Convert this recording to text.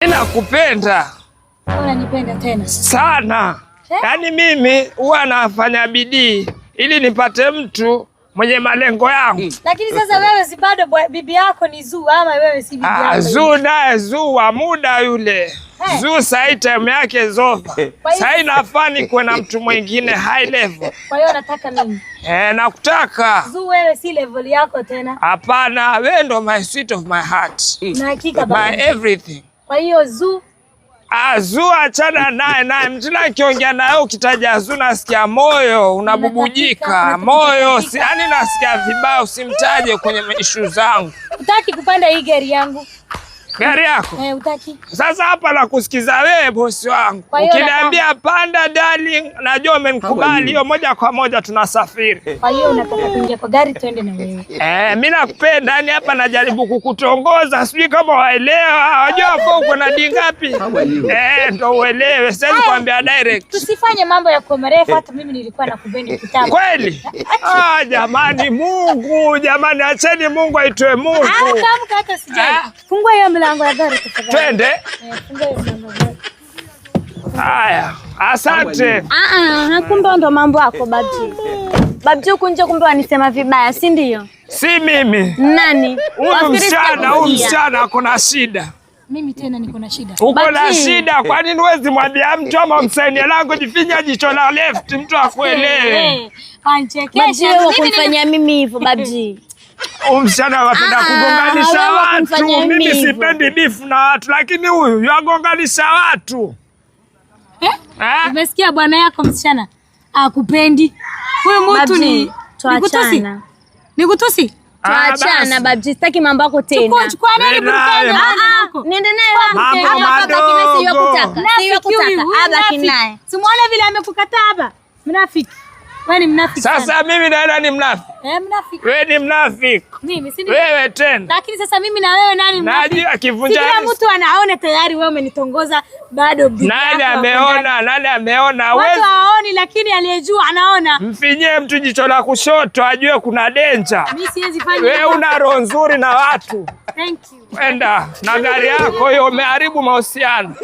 Ninakupenda. Unanipenda tena? Sana. Yaani mimi huwa nafanya bidii ili nipate mtu mwenye malengo yangu. Lakini sasa wewe si bado bibi yako ni Zuu ama wewe si bibi yako? Zuu naye Zuu wa muda yule. Zuu sai time yake zova. Sai nafani kuwe na mtu mwingine high level. Kwa hiyo nataka mimi. Nakutaka. Zuu wewe si level yako tena. Hapana, wewe ndo my sweet of my heart. Na hakika baba. My everything. Kwa hiyo Zuu Zuu achana naye mtina akiongea naye ukitaja Zuu nasikia moyo unabubujika. Moyo yani nasikia vibaya, usimtaje kwenye issue zangu. Utaki kupanda hii gari yangu? Gari yako? Utaki. Sasa hapa na kusikiza wewe bosi wangu. Ukiniambia panda darling, najua umenikubali, hiyo moja kwa moja tunasafiri. Kwa hiyo unataka kuingia kwa gari twende na wewe? Mimi nakupenda, yani hapa najaribu kukutongoza, sijui kama waelewa. Unajua hapo uko na dingapi? Ndio uelewe. Sasa kuambia direct. Tusifanye mambo ya kumerefa, hata mimi nilikuwa nakupenda kitambo. Kweli? Jamani Mungu, jamani acheni Mungu aitwe Mungu. Kama hata sijai. Fungua hiyo mlango ya gari tafadhali. Twende. Fungua hiyo mlango ya gari. Haya, asante. Kumbe ndo mambo yako babji. Babji huku nje kumbe wanisema vibaya, si ndio? Si mimi. Nani? Huyu msichana kuna shida. Mimi tena niko na shida. Uko na shida, kwa nini huwezi mwambia mtu ama msainie langu jifinya jicho la left mtu akuelewe? Kanchekesha. Wewe kunifanyia mimi hivyo babji. Msichana wapenda kugonganisha watu. Mimi sipendi beef na watu, lakini huyu yagonganisha watu. Umesikia bwana yako msichana? Akupendi. Huyu mtu ni nikutusi. Nikutusi? Tuachana babji, sitaki mambo yako tena. Chukua nani burukani? Niende naye mambo madogo. Siyokutaka. Abaki naye. Simuone vile amekukataa hapa. Mnafiki. Wewe ni mnafiki. Sasa mimi na nani mnafiki? Mnafiki. Wewe ni mnafiki. Mimi si wewe tena. Lakini sasa mimi na wewe nani mnafiki? Najua akivunja. Kila mtu anaona tayari wewe umenitongoza bado bibi. Nani ameona? Nani ameona? Watu haoni lakini aliyejua anaona. Mfinyie mtu jicho la kushoto ajue kuna danger. Mimi siwezi fanya. Wewe una roho nzuri na watu. Thank you. Enda na gari yako hiyo, umeharibu mahusiano.